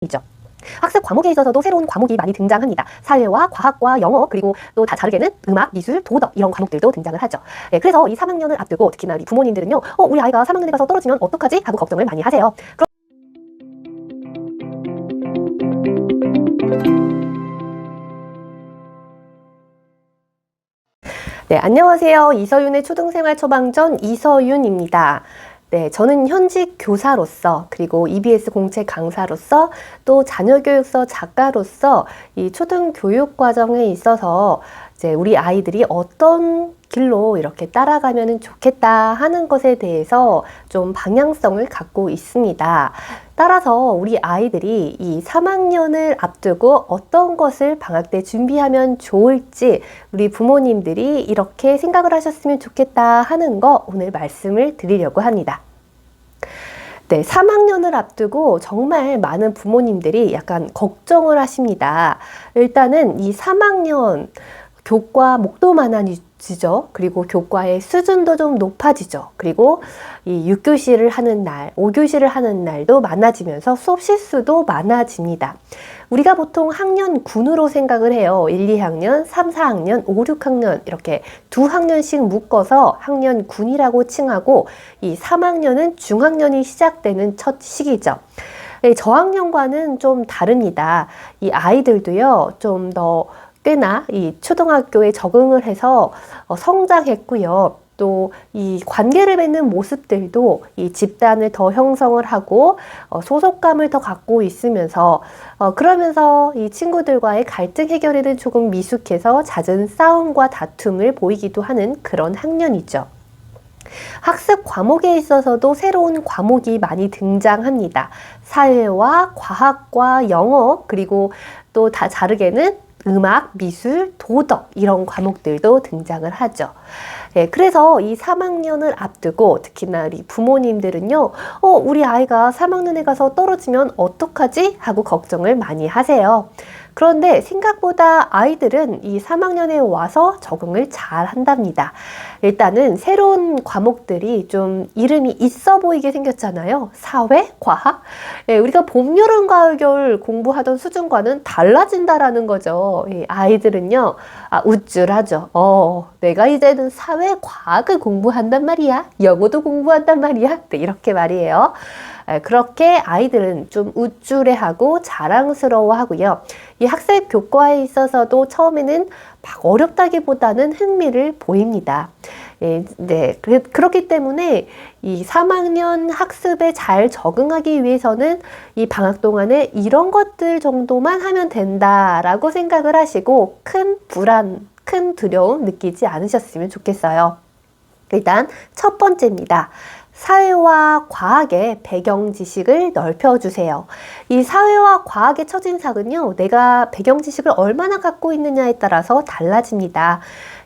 이죠. 학습 과목에 있어서도 새로운 과목이 많이 등장합니다. 사회와 과학과 영어, 그리고 또 다 다르게는 음악, 미술, 도덕 이런 과목들도 등장을 하죠. 그래서 이 3학년을 앞두고 특히나 우리 부모님들은요, 우리 아이가 3학년에 가서 떨어지면 어떡하지? 하고 걱정을 많이 하세요. 네, 안녕하세요. 이서윤의 초등생활 처방전 이서윤입니다. 네, 저는 현직 교사로서 그리고 EBS 공채 강사로서 또 자녀교육서 작가로서 이 초등교육 과정에 있어서 이제 우리 아이들이 어떤 길로 이렇게 따라가면 좋겠다 하는 것에 대해서 좀 방향성을 갖고 있습니다. 따라서 우리 아이들이 이 3학년을 앞두고 어떤 것을 방학 때 준비하면 좋을지 우리 부모님들이 이렇게 생각을 하셨으면 좋겠다 하는 거 오늘 말씀을 드리려고 합니다. 네, 3학년을 앞두고 정말 많은 부모님들이 약간 걱정을 하십니다. 일단은 이 3학년 교과 목도 많아지죠. 그리고 교과의 수준도 좀 높아지죠. 그리고 이 6교시를 하는 날, 5교시를 하는 날도 많아지면서 수업 실수도 많아집니다. 우리가 보통 학년군으로 생각을 해요. 1, 2학년, 3, 4학년, 5, 6학년 이렇게 두 학년씩 묶어서 학년군이라고 칭하고 이 3학년은 중학년이 시작되는 첫 시기죠. 저학년과는 좀 다릅니다. 이 아이들도요, 좀 더 꽤나 이 초등학교에 적응을 해서 성장했고요. 또 이 관계를 맺는 모습들도 이 집단을 더 형성을 하고 소속감을 더 갖고 있으면서 그러면서 이 친구들과의 갈등 해결에는 조금 미숙해서 잦은 싸움과 다툼을 보이기도 하는 그런 학년이죠. 학습 과목에 있어서도 새로운 과목이 많이 등장합니다. 사회와 과학과 영어, 그리고 또 다 다르게는 음악, 미술, 도덕 이런 과목들도 등장을 하죠. 그래서 이 3학년을 앞두고 특히나 우리 부모님들은요, 우리 아이가 3학년에 가서 떨어지면 어떡하지? 하고 걱정을 많이 하세요. 그런데 생각보다 아이들은 이 3학년에 와서 적응을 잘 한답니다. 일단은 새로운 과목들이 좀 이름이 있어 보이게 생겼잖아요. 사회, 과학. 우리가 봄, 여름, 가을, 겨울 공부하던 수준과는 달라진다라는 거죠. 아이들은요, 우쭐하죠. 내가 이제는 사회, 과학을 공부한단 말이야. 영어도 공부한단 말이야. 네, 이렇게 말이에요. 그렇게 아이들은 좀 우쭐해하고 자랑스러워하고요. 이 학습 교과에 있어서도 처음에는 막 어렵다기보다는 흥미를 보입니다. 네, 그렇기 때문에 이 3학년 학습에 잘 적응하기 위해서는 이 방학 동안에 이런 것들 정도만 하면 된다라고 생각을 하시고 큰 불안, 큰 두려움 느끼지 않으셨으면 좋겠어요. 일단 첫 번째입니다. 사회와 과학의 배경 지식을 넓혀주세요. 이 사회와 과학의 첫인상은요, 내가 배경 지식을 얼마나 갖고 있느냐에 따라서 달라집니다.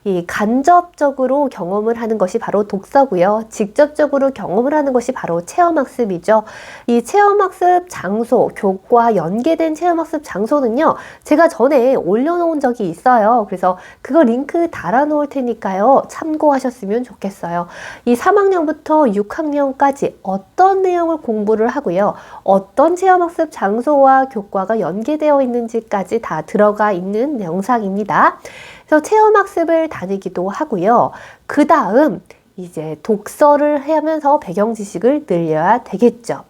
이 간접적으로 경험을 하는 것이 바로 독서고요. 직접적으로 경험을 하는 것이 바로 체험학습이죠. 이 체험학습 장소, 교과 연계된 체험학습 장소는요, 제가 전에 올려놓은 적이 있어요. 그래서 그거 링크 달아놓을 테니까요, 참고하셨으면 좋겠어요. 이 3학년부터 6학년까지 어떤 내용을 공부를 하고요, 어떤 체험학습 장소와 교과가 연계되어 있는지까지 다 들어가 있는 영상입니다. 그래서 체험학습을 다니기도 하고요. 그 다음 이제 독서를 하면서 배경 지식을 늘려야 되겠죠.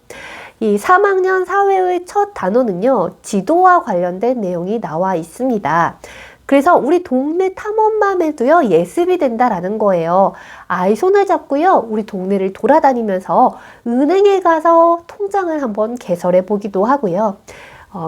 이 3학년 사회의 첫 단원은요, 지도와 관련된 내용이 나와 있습니다. 그래서 우리 동네 탐험만 해도요, 예습이 된다라는 거예요. 아이 손을 잡고요, 우리 동네를 돌아다니면서 은행에 가서 통장을 한번 개설해 보기도 하고요.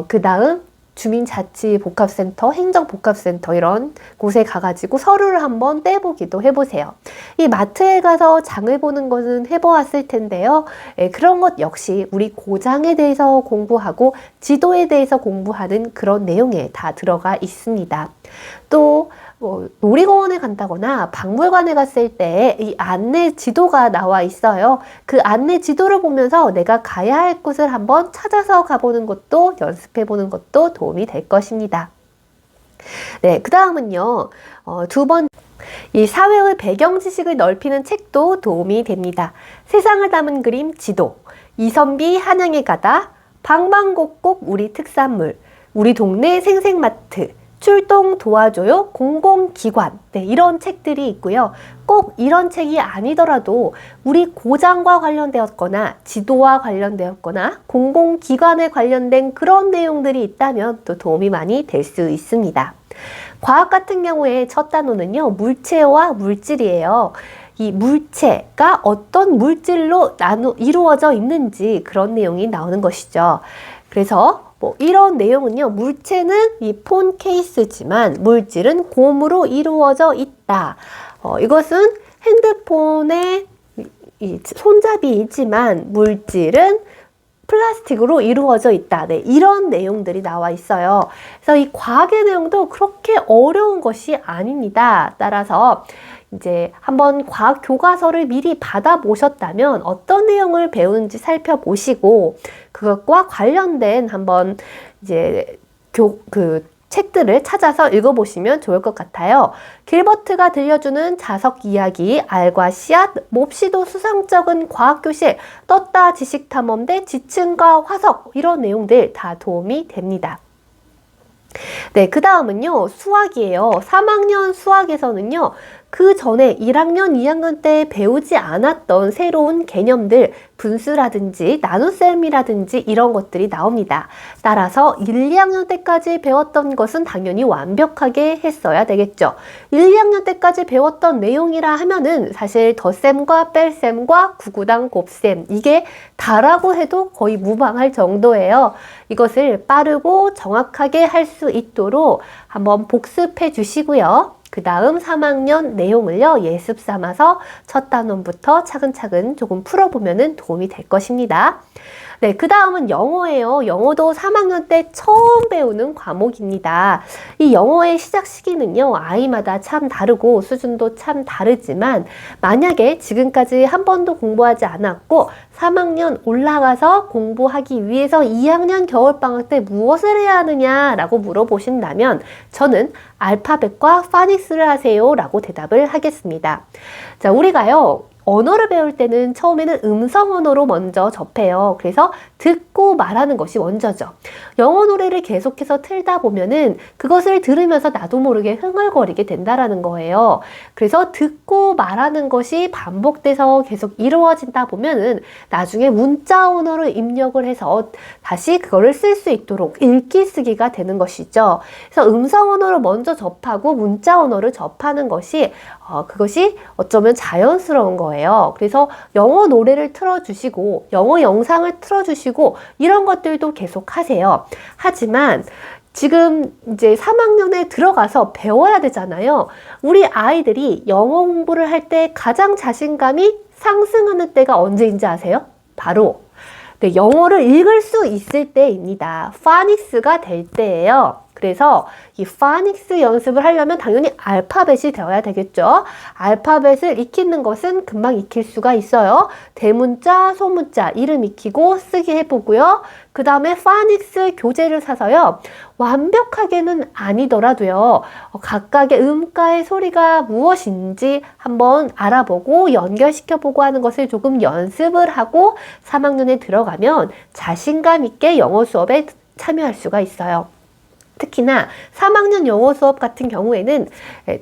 그 다음 주민자치복합센터, 행정복합센터 이런 곳에 가가지고 서류를 한번 떼보기도 해보세요. 이 마트에 가서 장을 보는 것은 해보았을 텐데요. 그런 것 역시 우리 고장에 대해서 공부하고 지도에 대해서 공부하는 그런 내용에 다 들어가 있습니다. 또 놀이공원에 간다거나 박물관에 갔을 때 이 안내 지도가 나와 있어요. 그 안내 지도를 보면서 내가 가야 할 곳을 한번 찾아서 가보는 것도 연습해 보는 것도 도움이 될 것입니다. 네, 그 다음은요, 이 사회의 배경 지식을 넓히는 책도 도움이 됩니다. 세상을 담은 그림 지도, 이선비 한양에 가다, 방방곡곡 우리 특산물, 우리 동네 생생마트, 출동 도와줘요 공공기관, 네, 이런 책들이 있고요. 꼭 이런 책이 아니더라도 우리 고장과 관련되었거나 지도와 관련되었거나 공공기관에 관련된 그런 내용들이 있다면 또 도움이 많이 될 수 있습니다. 과학 같은 경우에 첫 단어는요, 물체와 물질이에요. 이 물체가 어떤 물질로 이루어져 있는지 그런 내용이 나오는 것이죠. 그래서 이런 내용은요, 물체는 이 폰 케이스지만 물질은 곰으로 이루어져 있다. 이것은 핸드폰의 이 손잡이이지만 물질은 플라스틱으로 이루어져 있다. 네, 이런 내용들이 나와 있어요. 그래서 이 과학의 내용도 그렇게 어려운 것이 아닙니다. 따라서 이제 한번 과학 교과서를 미리 받아보셨다면 어떤 내용을 배우는지 살펴보시고 그것과 관련된 한번 이제 책들을 찾아서 읽어보시면 좋을 것 같아요. 길버트가 들려주는 자석 이야기, 알과 씨앗, 몹시도 수상쩍은 과학교실, 떴다 지식탐험대, 지층과 화석, 이런 내용들 다 도움이 됩니다. 네, 그 다음은요, 수학이에요. 3학년 수학에서는요, 그 전에 1학년, 2학년 때 배우지 않았던 새로운 개념들, 분수라든지 나눗셈이라든지 이런 것들이 나옵니다. 따라서 1, 2학년 때까지 배웠던 것은 당연히 완벽하게 했어야 되겠죠. 1, 2학년 때까지 배웠던 내용이라 하면은 사실 덧셈과 뺄셈과 구구당 곱셈, 이게 다라고 해도 거의 무방할 정도예요. 이것을 빠르고 정확하게 할 수 있도록 한번 복습해 주시고요. 그 다음 3학년 내용을요, 예습 삼아서 첫 단원부터 차근차근 조금 풀어보면 도움이 될 것입니다. 네, 그 다음은 영어예요. 영어도 3학년 때 처음 배우는 과목입니다. 이 영어의 시작 시기는요, 아이마다 참 다르고 수준도 참 다르지만 만약에 지금까지 한 번도 공부하지 않았고 3학년 올라가서 공부하기 위해서 2학년 겨울방학 때 무엇을 해야 하느냐라고 물어보신다면 저는 알파벳과 파닉스를 하세요 라고 대답을 하겠습니다. 자, 우리가요, 언어를 배울 때는 처음에는 음성 언어로 먼저 접해요. 그래서 듣고 말하는 것이 원저죠. 영어 노래를 계속해서 틀다 보면은 그것을 들으면서 나도 모르게 흥얼거리게 된다라는 거예요. 그래서 듣고 말하는 것이 반복돼서 계속 이루어진다 보면은 나중에 문자 언어를 입력을 해서 다시 그거를 쓸 수 있도록 읽기 쓰기가 되는 것이죠. 그래서 음성 언어를 먼저 접하고 문자 언어를 접하는 것이 그것이 어쩌면 자연스러운 거예요. 그래서 영어 노래를 틀어주시고 영어 영상을 틀어주시고 이런 것들도 계속 하세요. 하지만 지금 이제 3학년에 들어가서 배워야 되잖아요. 우리 아이들이 영어 공부를 할 때 가장 자신감이 상승하는 때가 언제인지 아세요? 바로 네, 영어를 읽을 수 있을 때입니다. 파닉스가 될 때예요. 그래서 이 파닉스 연습을 하려면 당연히 알파벳이 되어야 되겠죠. 알파벳을 익히는 것은 금방 익힐 수가 있어요. 대문자, 소문자, 이름 익히고 쓰기 해보고요. 그 다음에 파닉스 교재를 사서요. 완벽하게는 아니더라도요. 각각의 음가의 소리가 무엇인지 한번 알아보고 연결시켜보고 하는 것을 조금 연습을 하고 3학년에 들어가면 자신감 있게 영어 수업에 참여할 수가 있어요. 특히나 3학년 영어 수업 같은 경우에는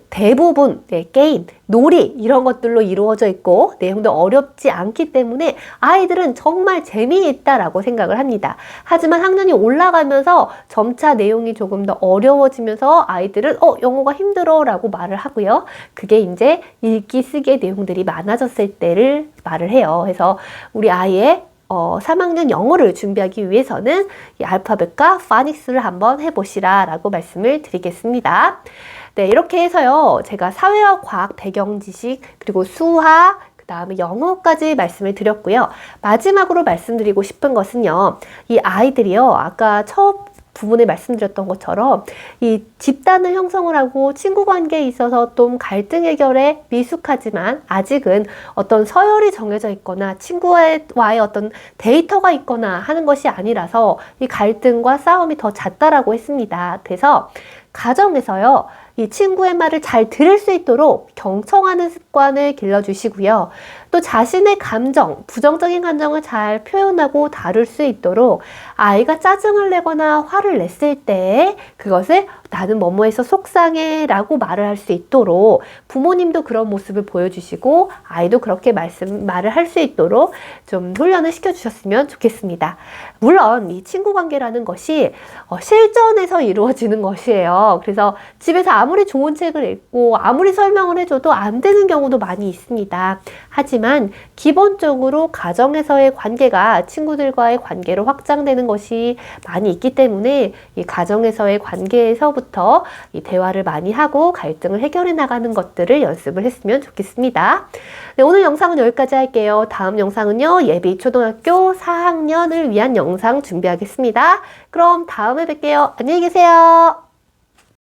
대부분 게임, 놀이 이런 것들로 이루어져 있고 내용도 어렵지 않기 때문에 아이들은 정말 재미있다라고 생각을 합니다. 하지만 학년이 올라가면서 점차 내용이 조금 더 어려워지면서 아이들은 영어가 힘들어 라고 말을 하고요. 그게 이제 읽기 쓰기의 내용들이 많아졌을 때를 말을 해요. 그래서 우리 아이의 3학년 영어를 준비하기 위해서는 이 알파벳과 파닉스를 한번 해보시라 라고 말씀을 드리겠습니다. 네, 이렇게 해서요, 제가 사회와 과학 배경 지식, 그리고 수학, 그 다음에 영어까지 말씀을 드렸고요. 마지막으로 말씀드리고 싶은 것은요, 이 아이들이요, 아까 첫 부분에 말씀드렸던 것처럼 이 집단을 형성을 하고 친구 관계에 있어서 좀 갈등 해결에 미숙하지만 아직은 어떤 서열이 정해져 있거나 친구와의 어떤 데이터가 있거나 하는 것이 아니라서 이 갈등과 싸움이 더 잦다라고 했습니다. 그래서 가정에서요, 이 친구의 말을 잘 들을 수 있도록 경청하는 습관을 길러주시고요. 또 자신의 감정, 부정적인 감정을 잘 표현하고 다룰 수 있도록 아이가 짜증을 내거나 화를 냈을 때 그것을 나는 뭐뭐해서 속상해 라고 말을 할 수 있도록 부모님도 그런 모습을 보여주시고 아이도 그렇게 말을 할 수 있도록 좀 훈련을 시켜주셨으면 좋겠습니다. 물론 이 친구 관계라는 것이 실전에서 이루어지는 것이에요. 그래서 집에서 아무리 좋은 책을 읽고 아무리 설명을 해줘도 안 되는 경우도 많이 있습니다. 하지만 기본적으로 가정에서의 관계가 친구들과의 관계로 확장되는 것이 많이 있기 때문에 이 가정에서의 관계에서부터 이 대화를 많이 하고 갈등을 해결해 나가는 것들을 연습을 했으면 좋겠습니다. 네, 오늘 영상은 여기까지 할게요. 다음 영상은요, 예비 초등학교 4학년을 위한 영상 준비하겠습니다. 그럼 다음에 뵐게요. 안녕히 계세요.